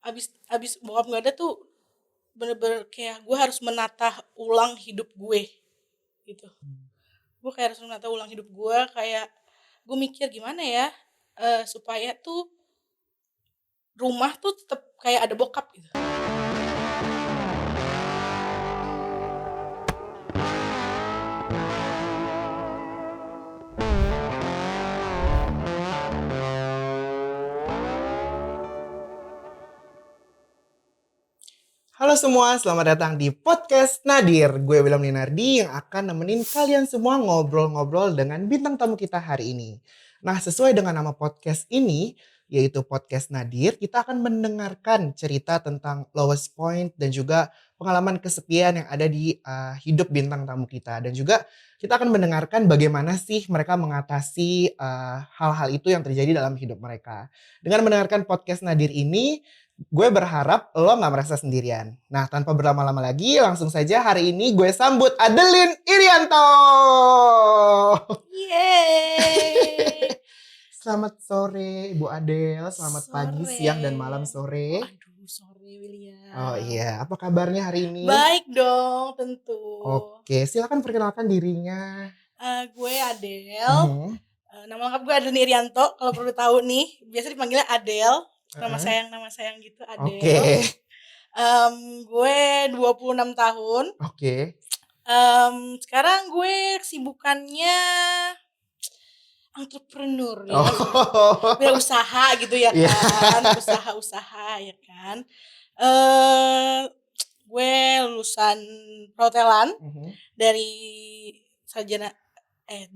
abis bokap nggak ada tuh bener-bener kayak gue harus menata ulang hidup gue gitu. Gue kayak harus menata ulang hidup gue, kayak gue mikir gimana ya supaya tuh rumah tuh tetap kayak ada bokap gitu. Halo semua, selamat datang di podcast Nadir. Gue William Ninardi yang akan nemenin kalian semua ngobrol-ngobrol dengan bintang tamu kita hari ini. Nah, sesuai dengan nama podcast ini, yaitu Podcast Nadir, kita akan mendengarkan cerita tentang lowest point dan juga pengalaman kesepian yang ada di hidup bintang tamu kita. Dan juga kita akan mendengarkan bagaimana sih mereka mengatasi hal-hal itu yang terjadi dalam hidup mereka. Dengan mendengarkan podcast Nadir ini, gue berharap lo gak merasa sendirian. Nah, tanpa berlama-lama lagi, langsung saja hari ini gue sambut Adeline Irianto. Yeay. Selamat sore Ibu Adel, selamat pagi, siang, dan malam sore. Aduh, sore William. Oh iya, apa kabarnya hari ini? Baik dong, tentu. Oke, silakan perkenalkan dirinya. Gue Adel. Nama lengkap gue Adeline Irianto, kalau perlu tahu nih. Biasa dipanggilnya Adel. Nama sayang gitu, Adel. Oke. Gue 26 tahun. Oke. Sekarang gue kesibukannya entrepreneur ya. Usaha gitu ya kan. Usaha-usaha ya kan. Gue lulusan perhotelan dari sarjana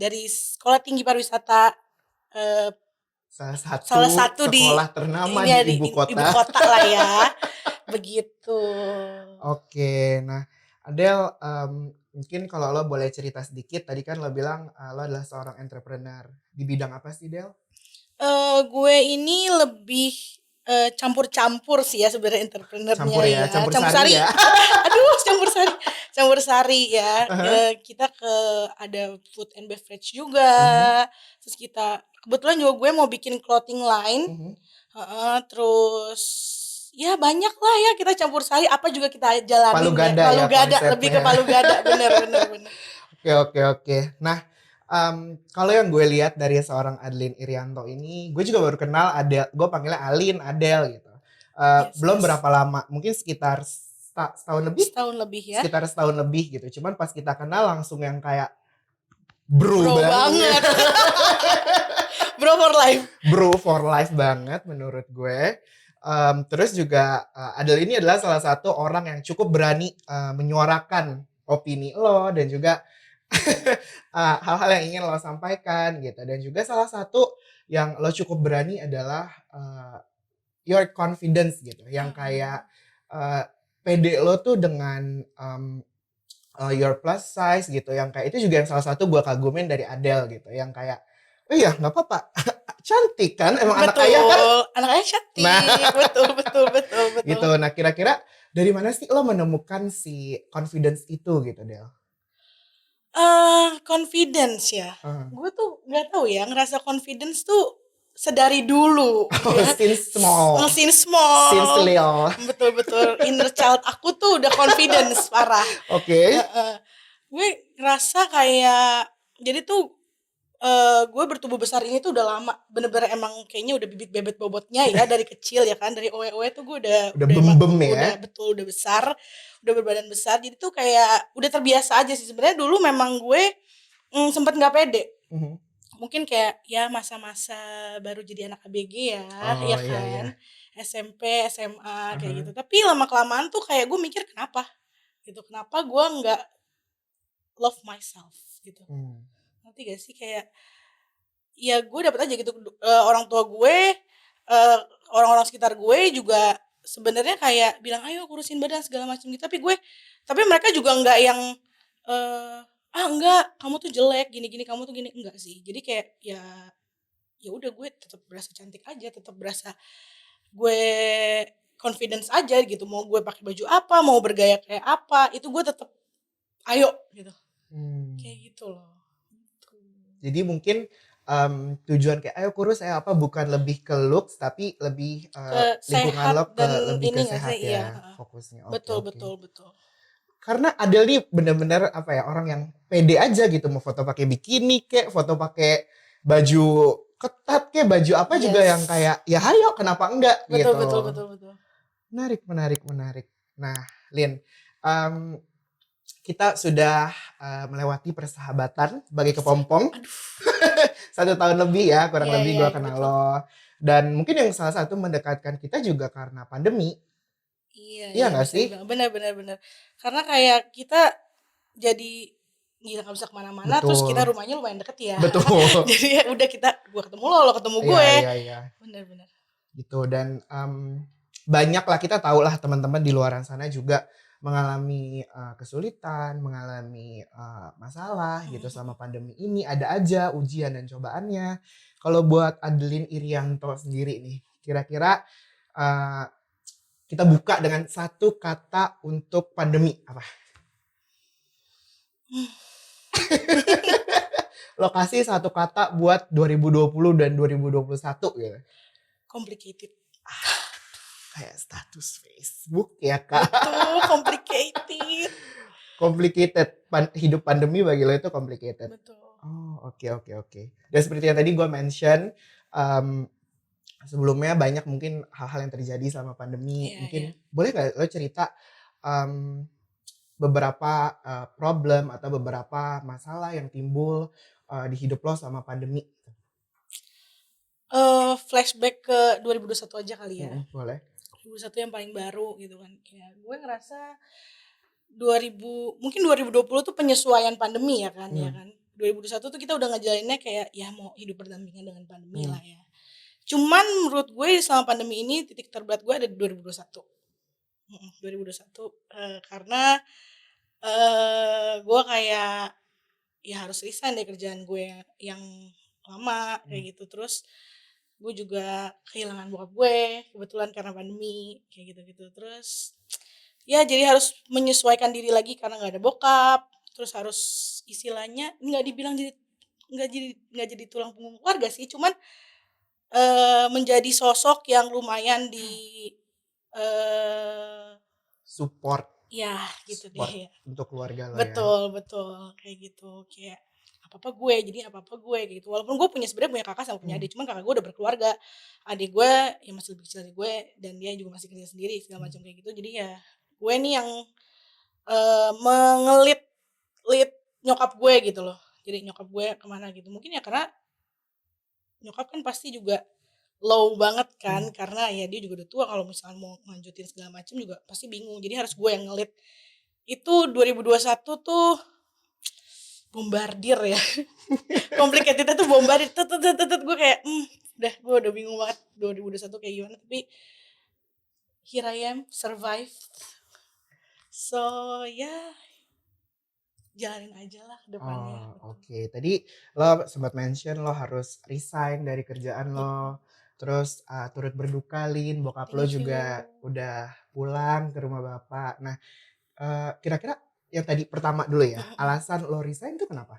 dari Sekolah Tinggi Pariwisata salah satu sekolah ternama di ibu kota. Ibu kota lah ya. Begitu. Oke, nah Adel, mungkin kalau lo boleh cerita sedikit, tadi kan lo bilang lo adalah seorang entrepreneur. Di bidang apa sih, Del? Gue ini lebih campur-campur sih ya sebenarnya entrepreneurnya campur sari ya. Aduh, campur sari ya. Kita ada food and beverage juga. Terus kita kebetulan juga gue mau bikin clothing line. Terus ya banyak lah ya, kita campur sari, apa juga kita jalanin. Palu gada, lebih ke palu gada, bener. Oke. Nah, kalau yang gue lihat dari seorang Adeline Irianto ini, gue juga baru kenal Adel, gue panggilnya Adel gitu. Belum berapa lama, mungkin sekitar setahun lebih ya. Sekitar setahun lebih gitu. Cuman pas kita kenal langsung yang kayak bro banget. Bro for life banget menurut gue. Terus juga Adel ini adalah salah satu orang yang cukup berani menyuarakan opini lo dan juga hal-hal yang ingin lo sampaikan gitu. Dan juga salah satu yang lo cukup berani adalah your confidence gitu. Yang kayak pede lo tuh dengan your plus size gitu. Yang kayak itu juga yang salah satu gue kagumin dari Adel gitu. Yang kayak oh iya gak apa-apa. Cantik kan, emang anak ayah kan? Anak ayah cantik, nah. betul. Gitu, nah kira-kira dari mana sih lo menemukan si confidence itu gitu, Del? Confidence ya, gue tuh nggak tahu ya, ngerasa confidence tuh sedari dulu. Since small. Since little. Betul, inner child aku tuh udah confidence parah. Oke. Gue ngerasa kayak, jadi tuh gue bertubuh besar ini tuh udah lama, bener-bener emang kayaknya udah bibit bebet bobotnya ya dari kecil ya kan, dari owe tuh gue udah bem ya, udah besar, udah berbadan besar, jadi tuh kayak udah terbiasa aja sih. Sebenarnya dulu memang gue sempet nggak pede, mungkin kayak ya masa-masa baru jadi anak ABG ya, ya kan, iya. SMP SMA kayak gitu, tapi lama kelamaan tuh kayak gue mikir kenapa gue nggak love myself gitu. Nanti gak sih, kayak ya gue dapet aja gitu, orang tua gue, orang-orang sekitar gue juga sebenarnya kayak bilang ayo kurusin badan segala macam gitu, tapi mereka juga nggak yang enggak kamu tuh jelek gini kamu tuh gini, enggak sih. Jadi kayak ya udah, gue tetap berasa cantik aja, tetap berasa gue confidence aja gitu, mau gue pakai baju apa, mau bergaya kayak apa, itu gue tetap ayo gitu. Kayak gitu loh. Jadi mungkin tujuan kayak ayo kurus ayo apa, bukan lebih ke looks tapi lebih Ke lingkungan sehat lo ke dan lebih ke ini nggak sehat sih? Iya, ya heeh. fokusnya. Oke Betul oke. betul betul. Karena Adele nih bener-bener apa ya, orang yang pede aja gitu, mau foto pakai bikini kek, foto pakai baju ketat kek, baju apa juga yang Yes. kayak ya hayo kenapa enggak Betul gitu. betul betul betul. Menarik menarik menarik. Nah Lin, em, kita sudah melewati persahabatan sebagai kepompong Aduh. 1 tahun lebih ya, kurang Iya lebih iya gue iya, kenal betul. lo. Dan mungkin yang salah satu mendekatkan kita juga karena pandemi. Iya Iya iya nggak bisa sih? dibilang benar benar benar. Karena kayak kita jadi gila nggak bisa kemana-mana, terus kita Betul. rumahnya lumayan deket ya. Betul. Jadi ya udah kita gua ketemu lo ketemu Iya gue. iya iya. Benar benar. Gitu. Dan banyak lah, kita tahu lah teman-teman di luar sana juga mengalami kesulitan, mengalami masalah gitu selama pandemi ini. Ada aja ujian dan cobaannya. Kalau buat Adeline Irianto sendiri nih, kira-kira uh, kita buka dengan satu kata untuk pandemi apa? Lokasi satu kata buat 2020 dan 2021 gitu. Complicated. Kayak status Facebook ya kak. Betul, complicated. Complicated. Hidup pandemi bagi lo itu complicated. Betul. Oh oke oke oke. Dan seperti yang tadi gue mention, um, sebelumnya banyak mungkin hal-hal yang terjadi selama pandemi. Iya Mungkin iya. boleh gak lo cerita beberapa problem atau beberapa masalah yang timbul di hidup lo selama pandemi? Flashback ke 2021 aja kali ya. Boleh. 2021 yang paling baru gitu kan. Kayak gue ngerasa 2000 mungkin 2020 tuh penyesuaian pandemi ya kan, ya kan. 2021 tuh kita udah ngejalaninnya kayak ya mau hidup berdampingan dengan pandemi lah ya. Cuman menurut gue selama pandemi ini titik terberat gue ada di 2021. 2021 karena gue kayak ya harus resign dari kerjaan gue yang lama kayak gitu. Terus gue juga kehilangan bokap gue kebetulan karena pandemi kayak gitu-gitu. Terus ya jadi harus menyesuaikan diri lagi karena nggak ada bokap. Terus harus istilahnya nggak dibilang jadi nggak jadi tulang punggung keluarga sih, cuman menjadi sosok yang lumayan di Support ya gitu deh ya. untuk keluarga lo ya. Betul betul kayak gitu, kayak apa-apa gue, jadi apa-apa gue kayak gitu. Walaupun gue sebenarnya punya kakak sama punya adik, cuman kakak gue udah berkeluarga. Adik gue yang masih lebih kecil dari gue dan dia juga masih kerja sendiri segala macam kayak gitu. Jadi ya gue nih yang mengelit nyokap gue gitu loh. Jadi nyokap gue kemana gitu. Mungkin ya karena nyokap kan pasti juga low banget kan, karena ya dia juga udah tua, kalau misalnya mau lanjutin segala macam juga pasti bingung. Jadi harus gue yang ngelit. Itu 2021 tuh bombardir ya. Complicated tuh bombardir. Gue kayak gue udah bingung banget 2021 kayak gimana, tapi here I am, survive. So ya jalanin aja lah depannya. Oke. Tadi lo sempat mention lo harus resign dari kerjaan lo. Terus turut berduka Lin, bokap lo Thank juga you. udah pulang ke rumah bapak. Nah, kira-kira yang tadi pertama dulu ya, alasan lo resign tuh kenapa?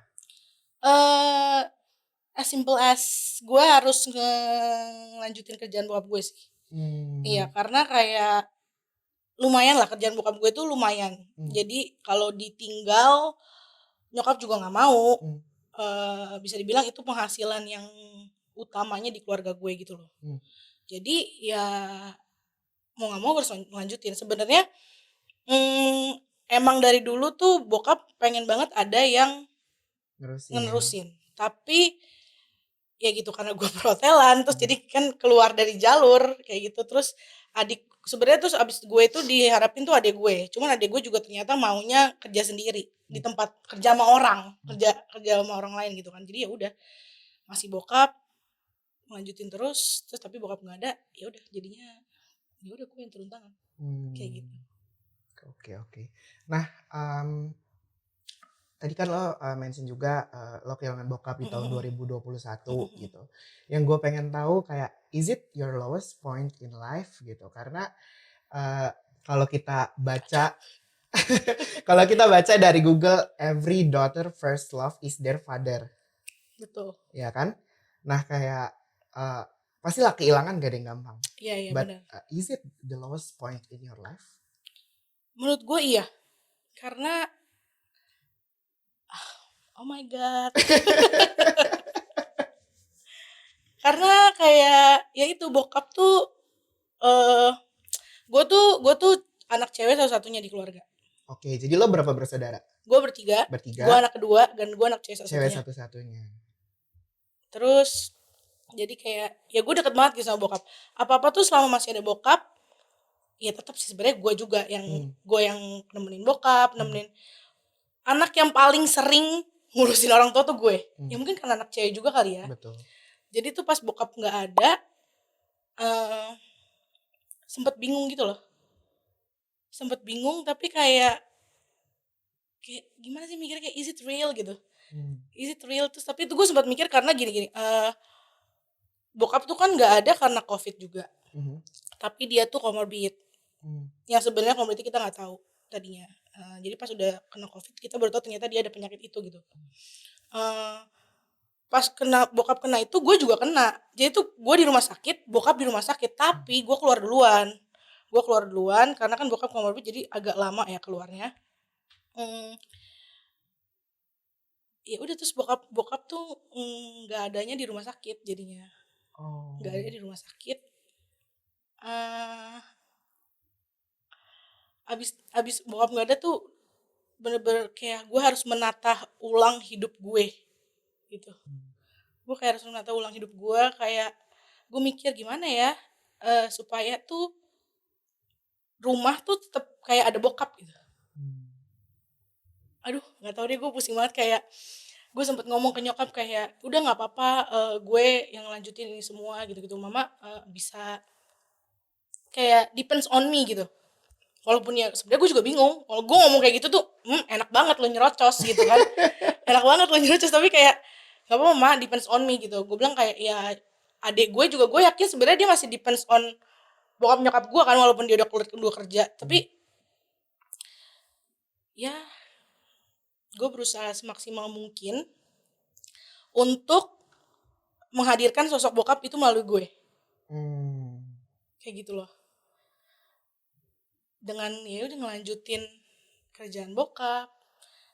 As simple as gue harus ngelanjutin kerjaan bokap gue sih. Iya, karena kayak lumayan lah kerjaan bokap gue tuh lumayan. Jadi kalau ditinggal nyokap juga nggak mau. Bisa dibilang itu penghasilan yang utamanya di keluarga gue gitu loh. Jadi ya mau nggak mau harus lanjutin. Sebenarnya emang dari dulu tuh bokap pengen banget ada yang ngenerusin. Tapi ya gitu karena gue perhotelan terus jadi kan keluar dari jalur kayak gitu. Terus adik sebenarnya terus abis gue itu diharapin tuh adik gue, cuman adik gue juga ternyata maunya kerja sendiri di tempat kerja sama orang, kerja sama orang lain gitu kan. Jadi ya udah masih bokap lanjutin terus tapi bokap nggak ada, ya udah jadinya ya udah gue yang turun tangan kayak gitu. Oke. Nah, tadi kan lo mention juga lo kehilangan bokap di tahun 2021 gitu. Yang gue pengen tahu kayak is it your lowest point in life gitu? Karena kalau kita baca kalau kita baca dari Google, every daughter first love is their father. Betul. Ya kan? Nah kayak pastilah kehilangan gak ada yang gampang. Iya But benar. Is it the lowest point in your life? Menurut gue iya. Karena oh my god. Karena kayak ya itu bokap tuh eh gue tuh anak cewek satu-satunya di keluarga. Oke, jadi lo berapa bersaudara? Gue bertiga. Bertiga. Gue anak kedua dan gue anak cewek Cewek satu-satunya. satu-satunya. Terus jadi kayak ya gue deket banget gitu sama bokap. Apa-apa tuh selama masih ada bokap, ya tetap sih sebenarnya gue juga yang gue yang nemenin bokap, nemenin anak yang paling sering ngurusin orang tua tuh gue. Ya mungkin karena anak cewek juga kali ya. Betul. Jadi tuh pas bokap nggak ada, sempet bingung gitu loh. Sempet bingung tapi kayak gimana sih mikirnya kayak is it real gitu. Is it real terus tapi itu gue sempat mikir karena gini-gini. Bokap tuh kan nggak ada karena COVID juga. Tapi dia tuh comorbid. Yang sebenarnya comorbid kita nggak tahu tadinya. Jadi pas udah kena COVID kita baru tahu ternyata dia ada penyakit itu gitu. Pas bokap kena itu gue juga kena. Jadi tuh gue di rumah sakit, bokap di rumah sakit, tapi gue keluar duluan. Gue keluar duluan karena kan bokap comorbid jadi agak lama ya keluarnya. Ya udah terus bokap tuh nggak adanya di rumah sakit jadinya. Nggak ada di rumah sakit. Abis bokap nggak ada tuh bener-bener kayak gue harus menata ulang hidup gue gitu. Gue kayak harus menata ulang hidup gue, kayak gue mikir gimana ya supaya tuh rumah tuh tetap kayak ada bokap gitu. Aduh nggak tahu deh, gue pusing banget. Kayak gue sempet ngomong ke nyokap kayak udah nggak apa-apa, gue yang lanjutin ini semua gitu-gitu, mama bisa kayak depends on me gitu. Walaupun ya sebenarnya gue juga bingung kalau gue ngomong kayak gitu tuh enak banget lo nyerocos gitu kan. Enak banget lo nyerocos tapi kayak nggak apa-apa ma, depends on me gitu. Gue bilang kayak ya adik gue juga gue yakin sebenarnya dia masih depends on bokap nyokap gue kan, walaupun dia udah keluar kerja. Tapi ya gue berusaha semaksimal mungkin untuk menghadirkan sosok bokap itu melalui gue. Kayak gitu loh. Dengan ya udah ngelanjutin kerjaan bokap,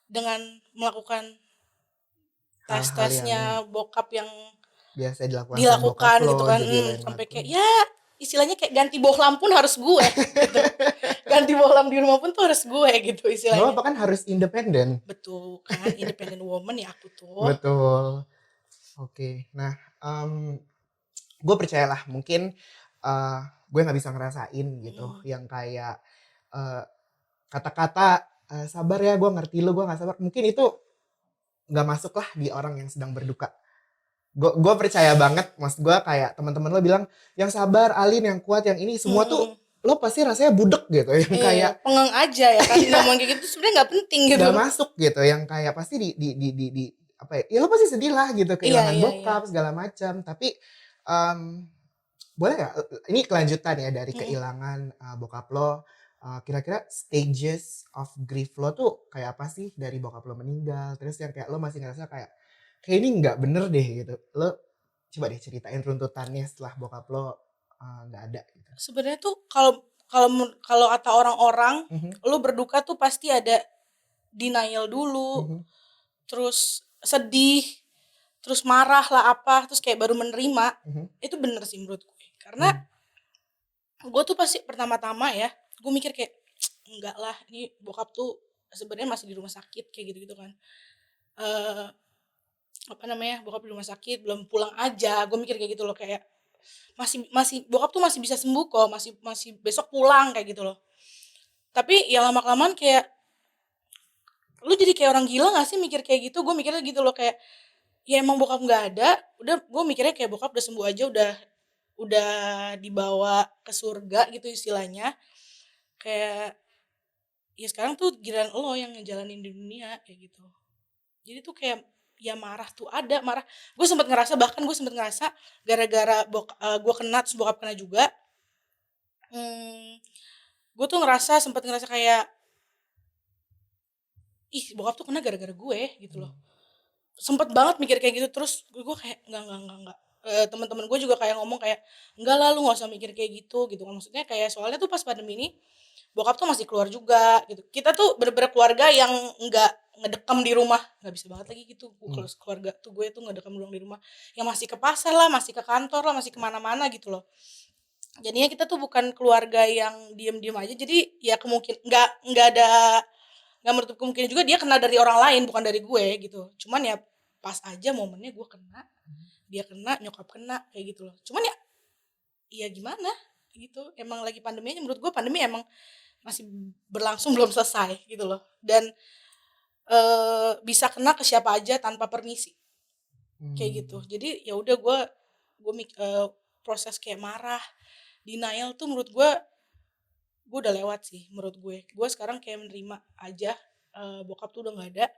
dengan melakukan tes-tesnya bokap yang biasa dilakukan lo, gitu kan, sampai kayak ya istilahnya kayak ganti bohlam pun harus gue gitu. Ganti bohlam di rumah pun tuh harus gue gitu istilahnya. Bahwa kan harus independen. Betul kan, independent woman ya aku tuh. Betul. Oke, nah gue percayalah mungkin gue nggak bisa ngerasain gitu yang kayak kata-kata sabar ya, gue ngerti lu, gue nggak sabar, mungkin itu nggak masuk lah di orang yang sedang berduka. Gue percaya banget, maksud gue kayak teman-teman lo bilang yang sabar, Alin yang kuat, yang ini semua tuh lo pasti rasanya budek gitu, yang kayak pengang aja ya kan. Ngomong kayak gitu sebenarnya nggak penting gitu, nggak masuk gitu, yang kayak pasti di apa ya lo pasti sedih lah gitu, kehilangan bokap segala macam. Tapi boleh nggak ini kelanjutan ya dari kehilangan bokap lo, kira-kira stages of grief lo tuh kayak apa sih dari bokap lo meninggal, terus yang kayak lo masih ngerasa kayak ini nggak bener deh gitu. Lo coba deh ceritain runtutannya setelah bokap lo nggak ada gitu. Sebenarnya tuh kalau kata orang-orang, lo berduka tuh pasti ada denial dulu, terus sedih, terus marah lah apa, terus kayak baru menerima. Itu bener sih menurut gue. Karena gue tuh pasti pertama-tama ya, gue mikir kayak enggak lah, ini bokap tuh sebenarnya masih di rumah sakit kayak gitu-gitu kan. Bokap di rumah sakit belum pulang aja, gue mikir kayak gitu loh, kayak masih bokap tuh masih bisa sembuh kok, masih besok pulang kayak gitu loh. Tapi ya lama-kelamaan kayak lu jadi kayak orang gila gak sih mikir kayak gitu. Gue mikirnya gitu loh, kayak ya emang bokap nggak ada, udah gue mikirnya kayak bokap udah sembuh aja, udah dibawa ke surga gitu istilahnya. Kayak ya sekarang tuh giliran lo yang ngejalanin di dunia kayak gitu. Jadi tuh kayak ya marah tuh ada marah. Gue sempet ngerasa gara-gara gue kena terus bokap kena juga. Gue tuh sempet ngerasa kayak bokap tuh kena gara-gara gue gitu loh. sempet banget mikir kayak gitu, terus gue kayak enggak. Teman-teman gue juga kayak ngomong kayak, "Enggak lah, lu nggak usah mikir kayak gitu." Maksudnya kayak soalnya tuh pas pandemi ini bokap tuh masih keluar juga gitu. Kita tuh bener-bener keluarga yang nggak ngedekam di rumah, nggak bisa banget lagi gitu. Kalau keluarga tuh gue tuh ngedekam doang di rumah, yang masih ke pasar lah, masih ke kantor lah, masih kemana-mana gitu loh. Jadinya kita tuh bukan keluarga yang diem-diem aja. Jadi ya kemungkin nggak menutup kemungkinan juga dia kena dari orang lain bukan dari gue gitu. Cuman ya pas aja momennya gue kena, dia kena, nyokap kena kayak gitu loh. Cuman ya gimana gitu. Emang lagi pandemi aja, menurut gue pandemi emang masih berlangsung belum selesai gitu loh. Dan bisa kena ke siapa aja tanpa permisi kayak gitu. Jadi ya udah proses kayak marah, denial tuh menurut gue udah lewat sih menurut gue sekarang kayak menerima aja. Bokap tuh udah nggak ada,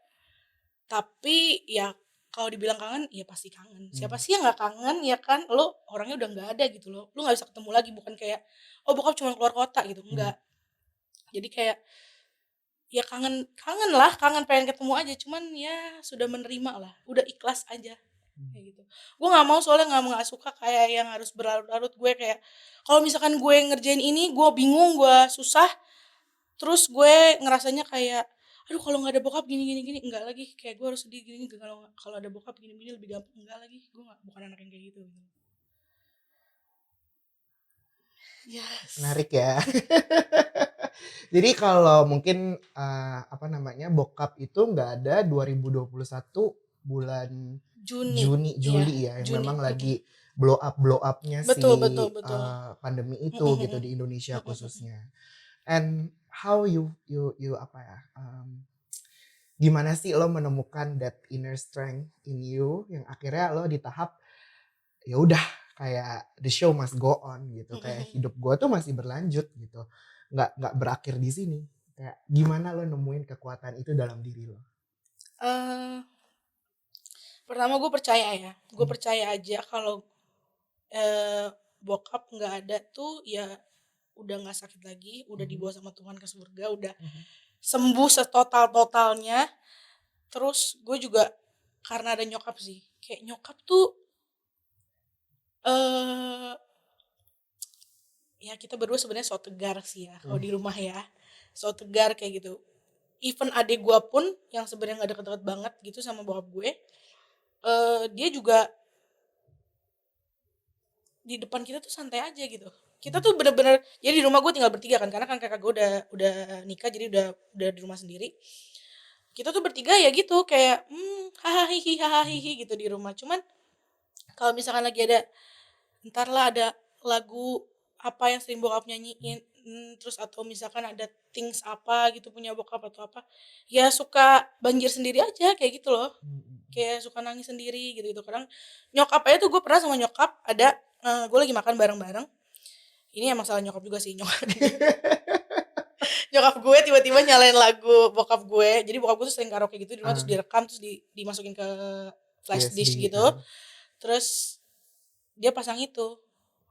tapi ya kalau dibilang kangen ya pasti kangen. Siapa sih yang nggak kangen ya kan, lo orangnya udah nggak ada gitu loh, lo nggak bisa ketemu lagi, bukan kayak oh bokap cuma keluar kota gitu, enggak. Jadi kayak ya kangen kangen lah, kangen pengen ketemu aja, cuman ya sudah menerima lah, udah ikhlas aja kayak gitu. Gue nggak mau, soalnya nggak suka kayak yang harus berlarut-larut. Gue kayak kalau misalkan gue ngerjain ini gue bingung, gue susah, terus gue ngerasanya kayak aduh kalau nggak ada bokap gini gini gini, enggak lagi, kayak gue harus sedih gini, kalau kalau ada bokap gini gini lebih gampang, enggak lagi, gue nggak, bukan anak yang kayak gitu. Yes. Menarik ya. Jadi kalau mungkin apa namanya, bokap itu nggak ada 2021 bulan Juni. Juni, Iya, Juli ya, yang Juni. memang lagi blow upnya si Betul betul betul. pandemi itu gitu di Indonesia khususnya. And how you apa ya? Gimana sih lo menemukan that inner strength in you yang akhirnya lo di tahap ya udah, kayak the show must go on gitu, kayak hidup gue tuh masih berlanjut gitu, nggak berakhir di sini. Kayak gimana lo nemuin kekuatan itu dalam diri lo? Eh, Pertama gue percaya ya, gue percaya aja kalau bokap nggak ada tuh ya udah nggak sakit lagi, udah dibawa sama Tuhan ke surga, udah sembuh setotal totalnya. Terus gue juga karena ada nyokap sih, kayak nyokap tuh eh ya kita berdua sebenarnya so tegar sih ya kalau di rumah ya, so tegar kayak gitu. Even adik gue pun yang sebenarnya nggak deket-deket banget gitu sama bokap gue, dia juga di depan kita tuh santai aja gitu. Kita tuh bener-bener, jadi di rumah gue tinggal bertiga kan, karena kan kakak gue udah nikah, jadi udah di rumah sendiri. Kita tuh bertiga ya gitu kayak hahaha gitu di rumah. Cuman kalau misalkan lagi ada, ntar lah ada lagu apa yang sering bokap nyanyiin, terus atau misalkan ada things apa gitu punya bokap atau apa, ya suka banjir sendiri aja kayak gitu loh. Kayak suka nangis sendiri gitu gitu. Kadang nyokap aja tuh, gue pernah sama nyokap ada, gue lagi makan bareng-bareng. Ini emang salah nyokap juga sih, nyokap gue tiba-tiba nyalain lagu bokap gue. Jadi bokap gue tuh sering karaoke gitu di rumah, terus direkam, terus dimasukin ke flash disk VSD. gitu. Terus dia pasang itu,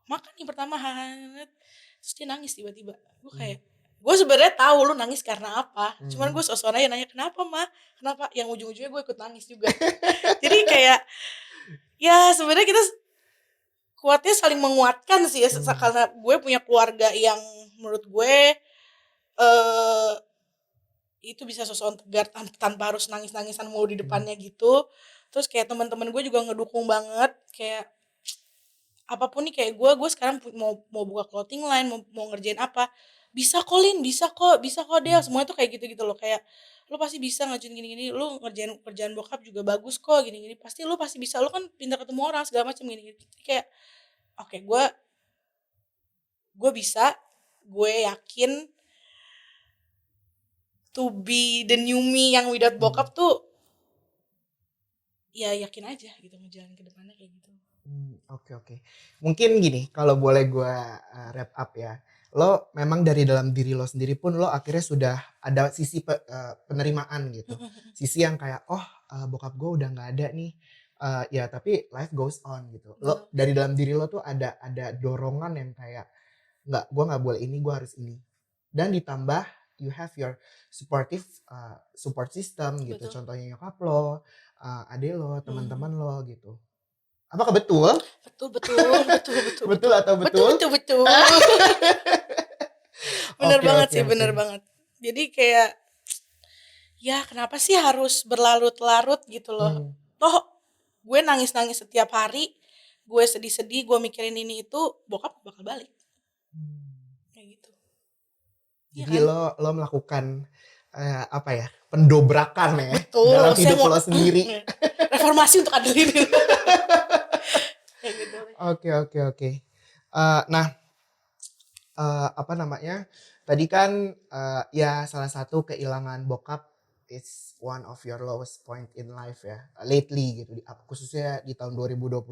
makan nih pertama hangat, terus dia nangis tiba-tiba. Gue kayak, gue sebenarnya tahu lu nangis karena apa, cuman gue sosok aja nanya kenapa mah, kenapa, yang ujung-ujungnya gue ikut nangis juga. Jadi kayak ya sebenarnya kita kuatnya saling menguatkan sih ya, karena gue punya keluarga yang menurut gue eh itu bisa sosok tegar tanpa harus nangis-nangisan mulu di depannya gitu. Terus kayak teman-teman gue juga ngedukung banget, kayak apapun nih, kayak gue sekarang mau buka clothing line, mau ngerjain apa, bisa kok Lin, bisa kok Del, semua itu kayak gitu-gitu loh. Kayak lu pasti bisa ngajuin gini-gini, lu ngerjain kerjaan bokap juga bagus kok gini-gini, pasti lu pasti bisa, lu kan pintar ketemu orang segala macam gini-gini. Kayak oke, gue bisa, gue yakin to be the new me yang without bokap tuh ya yakin aja gitu ngejalanin ke depannya kayak gitu. Oke. Mungkin gini, kalau boleh gue wrap up ya. Lo memang dari dalam diri lo sendiri pun lo akhirnya sudah ada sisi penerimaan gitu. Sisi yang kayak bokap gue udah nggak ada nih. Ya tapi life goes on gitu. Lo dari dalam diri lo tuh ada dorongan yang kayak gue nggak boleh ini, gue harus ini. Dan ditambah you have your supportive support system gitu. Betul. Contohnya nyokap lo, adek lo, teman-teman lo gitu. Apakah betul? Betul. Betul atau betul? Betul. Bener banget sih, bener banget. Jadi kayak, ya kenapa sih harus berlarut-larut gitu loh. Toh gue nangis-nangis setiap hari, gue sedih-sedih, gue mikirin ini itu, bokap bakal balik. Kayak gitu. Jadi lo melakukan apa ya, pendobrakan ya. Betul, dalam hidup lo sendiri. Reformasi untuk Adeline. Kayak gitu. Oke. Nah, apa namanya? Tadi kan ya salah satu kehilangan bokap is one of your lowest point in life ya. Lately gitu, khususnya di tahun 2021.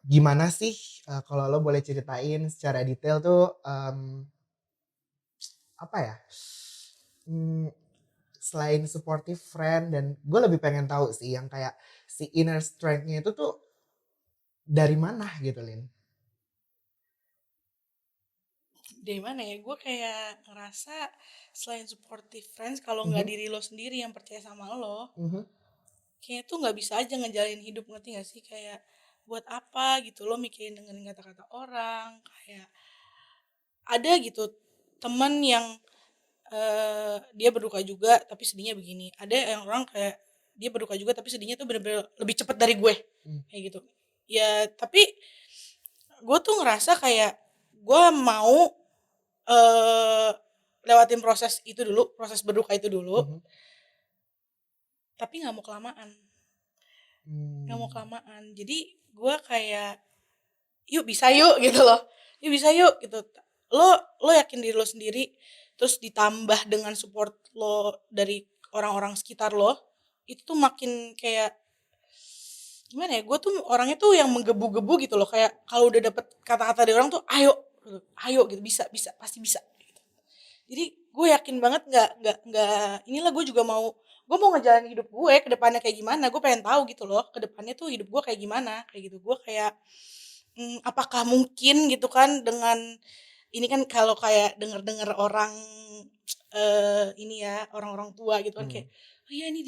Gimana sih kalau lo boleh ceritain secara detail tuh apa ya? Selain supportive friend, dan gue lebih pengen tahu sih yang kayak si inner strength-nya itu tuh dari mana gitu, Lin? Dari mana ya? Gue kayak ngerasa selain supportive friends, kalau nggak diri lo sendiri yang percaya sama lo, kayaknya tuh nggak bisa aja ngejalanin hidup, ngerti gak sih? Kayak buat apa gitu lo mikirin dengerin kata-kata orang, kayak ada gitu temen yang dia berduka juga tapi sedihnya begini. Ada yang orang kayak dia berduka juga tapi sedihnya tuh bener-bener lebih cepet dari gue. Kayak gitu. Ya tapi gue tuh ngerasa kayak gue mau lewatin proses itu dulu, proses berduka itu dulu. Tapi gak mau kelamaan. Gak mau kelamaan. Jadi gue kayak yuk bisa yuk gitu loh. Yuk bisa yuk gitu. Lo yakin diri lo sendiri, terus ditambah dengan support lo dari orang-orang sekitar lo, itu tuh makin kayak gimana ya, gue tuh orangnya tuh yang menggebu-gebu gitu loh, kayak kalau udah dapet kata-kata dari orang tuh ayo gitu, bisa pasti bisa gitu. Jadi gue yakin banget nggak inilah, gue mau ngejalanin hidup gue ke depannya kayak gimana, gue pengen tahu gitu loh ke depannya tuh hidup gue kayak gimana, kayak gitu. Gue kayak apakah mungkin gitu kan, dengan ini kan kalau kayak denger orang ini ya, orang-orang tua gitu kan, kayak oh iya ini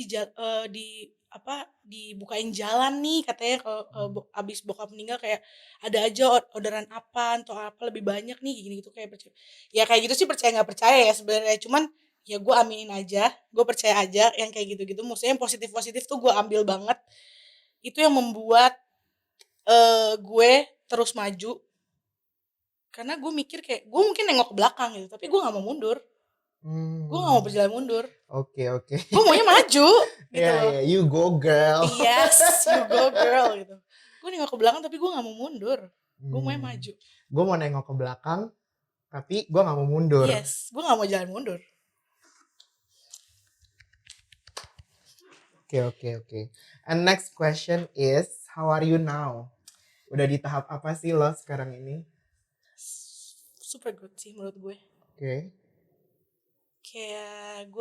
dibukain jalan nih katanya kalau abis bokap meninggal, kayak ada aja orderan apa atau apa lebih banyak nih gini gitu, kayak percaya. Ya kayak gitu sih, percaya nggak percaya ya sebenarnya, cuman ya gue aminin aja, gue percaya aja yang kayak gitu-gitu. Maksudnya yang positif tuh gue ambil banget, itu yang membuat gue terus maju. Karena gue mikir kayak gue mungkin nengok ke belakang gitu, tapi gue nggak mau mundur. Gue gak mau berjalan mundur. Oke. Gue maunya maju gitu loh. Yeah, you go girl. Yes, you go girl gitu. Gue nengok ke belakang tapi gue gak mau mundur. Gue maunya maju. Gue mau nengok ke belakang tapi gue gak mau mundur. Yes, gue gak mau jalan mundur. Oke. And next question is, how are you now? Udah di tahap apa sih lo sekarang ini? Super good sih menurut gue. Oke. Kayak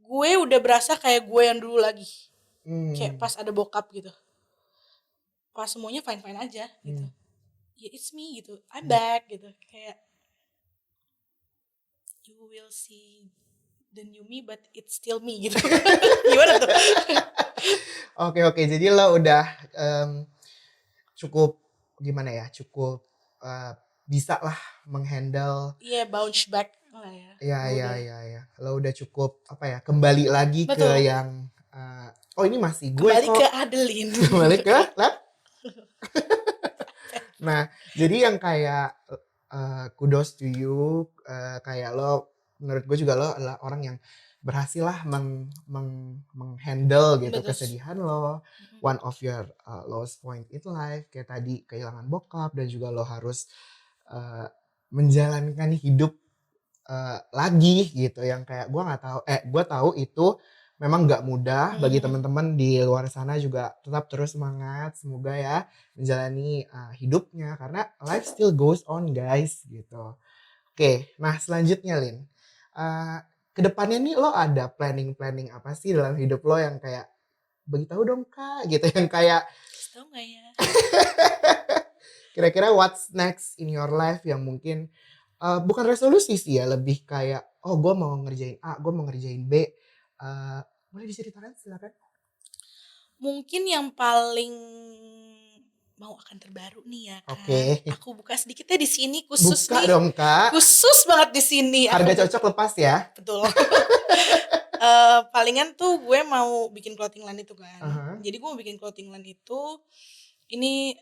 gue udah berasa kayak gue yang dulu lagi. Kayak pas ada bokap gitu. Pas semuanya fine-fine aja gitu. Ya it's me gitu. I'm back gitu. Kayak you will see the new me but it's still me gitu. Gimana tuh? Oke. Jadi lo udah cukup gimana ya? Cukup bisa lah menghandle. Iya, bounce back lah ya. Iya. Lo udah cukup apa ya? Kembali lagi ke yang ini masih gue kembali kok. ke Adeline. Kembali ke lah. Nah, jadi yang kayak kudos to you, kayak lo, menurut gue juga lo adalah orang yang berhasil lah menghandle gitu. Betul. Kesedihan lo, one of your lowest point in life, kayak tadi kehilangan bokap, dan juga lo harus menjalankan hidup lagi gitu, yang kayak gue tahu itu memang nggak mudah bagi teman-teman di luar sana. Juga tetap terus semangat, semoga ya menjalani hidupnya, karena life still goes on guys gitu. Oke, nah selanjutnya Lin, kedepannya nih lo ada planning apa sih dalam hidup lo yang kayak beritahu dong kak gitu, yang kayak tahu nggak ya? Kira-kira what's next in your life yang mungkin bukan resolusi sih ya, lebih kayak gue mau ngerjain A, gue mau ngerjain B. Boleh diceritakan, silakan. Mungkin yang paling mau akan terbaru nih ya kan. Oke. Aku buka sedikitnya di sini khusus Buka nih. dong Kak. Khusus banget di sini. Harga cocok lepas ya. Betul. Palingan tuh gue mau bikin clothing line itu kan. Jadi gue mau bikin clothing line itu ini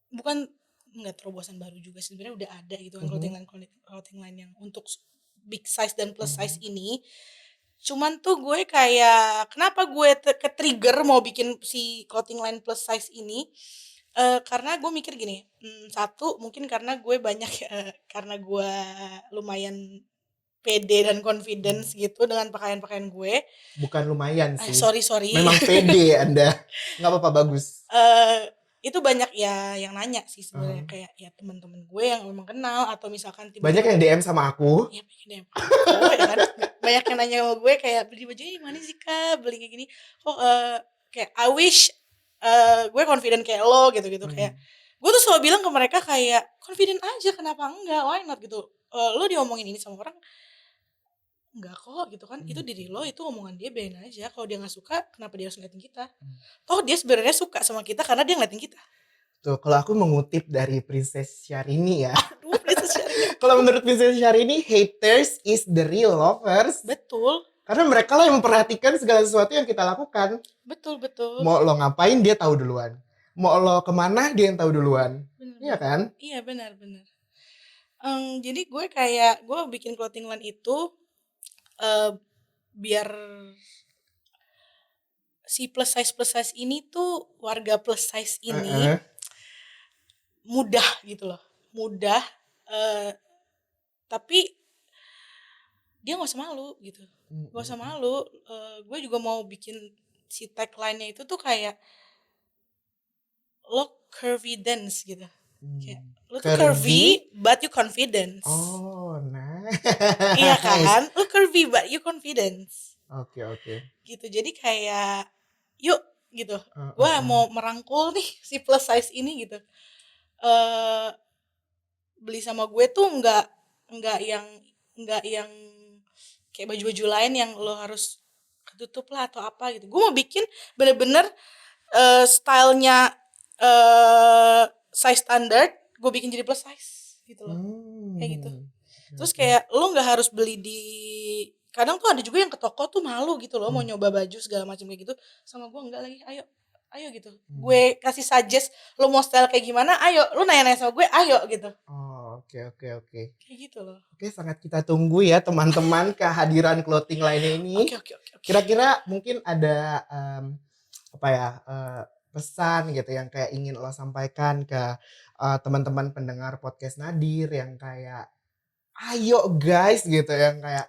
bukan nggak terobosan baru juga sih, sebenarnya udah ada gitu kan clothing line yang untuk big size dan plus size ini. Cuman tuh gue kayak kenapa gue ke-trigger mau bikin si clothing line plus size ini, karena gue mikir gini, satu mungkin karena gue banyak karena gue lumayan pede dan confidence gitu dengan pakaian-pakaian gue. Bukan lumayan sih. Sorry. Memang pede Anda. Nggak apa-apa, bagus. Itu banyak ya yang nanya sih sebenarnya, kayak ya teman-teman gue yang memang kenal atau misalkan banyak yang DM sama aku. Iya, banyak DM aku ya kan. Banyak yang nanya sama gue kayak beli bajunya di mana sih Kak? Beli kayak gini. Kayak I wish gue confident kayak lo gitu-gitu. Kayak gue tuh selalu bilang ke mereka kayak confident aja, kenapa enggak? Why not gitu. Lo diomongin ini sama orang enggak kok gitu kan, itu diri lo, itu omongan dia, biarin aja. Kalau dia nggak suka, kenapa dia harus ngeliatin kita? Toh dia sebenarnya suka sama kita karena dia ngeliatin kita. Tuh, kalau aku mengutip dari Princess Syahrini ya. Aduh, Princess Syahrini. Kalau menurut Princess Syahrini, haters is the real lovers. Betul. Karena mereka lah yang memperhatikan segala sesuatu yang kita lakukan. Betul. Mau lo ngapain, dia tahu duluan. Mau lo kemana, dia yang tahu duluan. Iya kan? Iya, benar. Jadi gue kayak gue bikin clothing line itu biar si plus size ini tuh, warga plus size ini mudah gitu loh, tapi dia nggak usah malu gitu, nggak usah malu. Gue juga mau bikin si tagline-nya itu tuh kayak lo curvy dance gitu. Kayak lo tuh curvy but you confidence. Oh, nah. Iya kan? Lo curvy but you confidence. Oke. Gitu. Jadi kayak yuk gitu. Gue mau merangkul nih si plus size ini gitu. Beli sama gue tuh enggak yang kayak baju-baju lain yang lo harus ketutup lah atau apa gitu. Gue mau bikin bener-bener stylenya size standard, gue bikin jadi plus size gitu loh. Kayak gitu. Terus kayak lo nggak harus beli di, kadang tuh ada juga yang ke toko tuh malu gitu loh, mau nyoba baju segala macam kayak gitu. Sama gue enggak lagi, ayo gitu. Gue kasih suggest lo mau style kayak gimana, ayo. Lo nanya-nanya sama gue, ayo gitu. Oke. Kayak gitu loh. Oke, sangat kita tunggu ya teman-teman kehadiran clothing lainnya ini. Oke. Kira-kira mungkin ada pesan gitu yang kayak ingin lo sampaikan ke teman-teman pendengar podcast Nadir yang kayak ayo guys gitu, yang kayak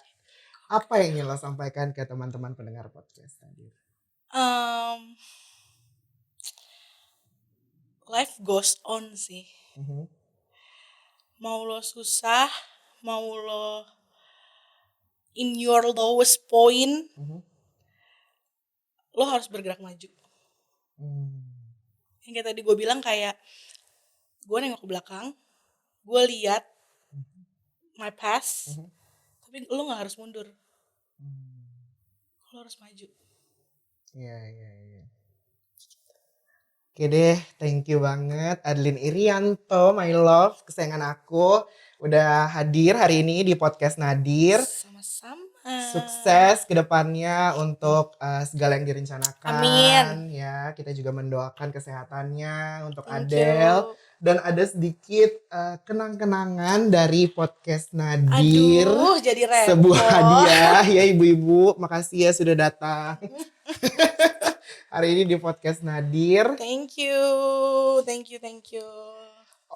apa yang ingin lo sampaikan ke teman-teman pendengar podcast Nadir? Life goes on sih. Mau lo susah, mau lo in your lowest point, lo harus bergerak maju. Yang kayak tadi gue bilang, kayak gue nengok ke belakang, gue lihat my past, tapi lo gak harus mundur, lo harus maju. Iya. Oke deh, thank you banget Adeline Irianto, my love, kesayangan aku, udah hadir hari ini di podcast Nadir. Sama-sama. Sukses ke depannya untuk segala yang direncanakan. Amin. Ya, kita juga mendoakan kesehatannya untuk Adele. Dan ada sedikit kenang-kenangan dari podcast Nadir. Aduh, jadi repot. Sebuah hadiah ya ibu-ibu. Makasih ya sudah datang. Hari ini di podcast Nadir. Thank you.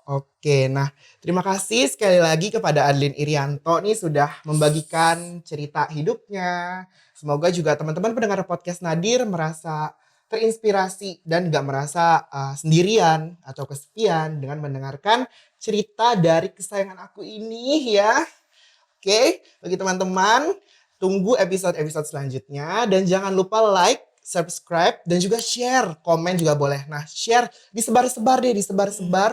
Oke, nah terima kasih sekali lagi kepada Adeline Irianto nih sudah membagikan cerita hidupnya. Semoga juga teman-teman pendengar podcast Nadir merasa terinspirasi dan gak merasa sendirian atau kesepian dengan mendengarkan cerita dari kesayangan aku ini ya. Oke, bagi teman-teman tunggu episode-episode selanjutnya dan jangan lupa like, subscribe, dan juga share. Komen juga boleh. Nah, share, disebar-sebar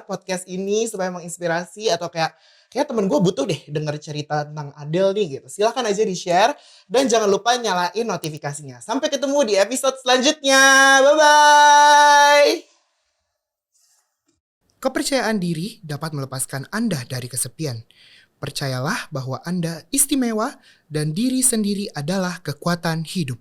podcast ini supaya menginspirasi atau kayak kayak temen gue butuh deh denger cerita tentang Adele nih gitu. Silahkan aja di-share dan jangan lupa nyalain notifikasinya. Sampai ketemu di episode selanjutnya. Bye-bye! Kepercayaan diri dapat melepaskan Anda dari kesepian. Percayalah bahwa Anda istimewa dan diri sendiri adalah kekuatan hidup.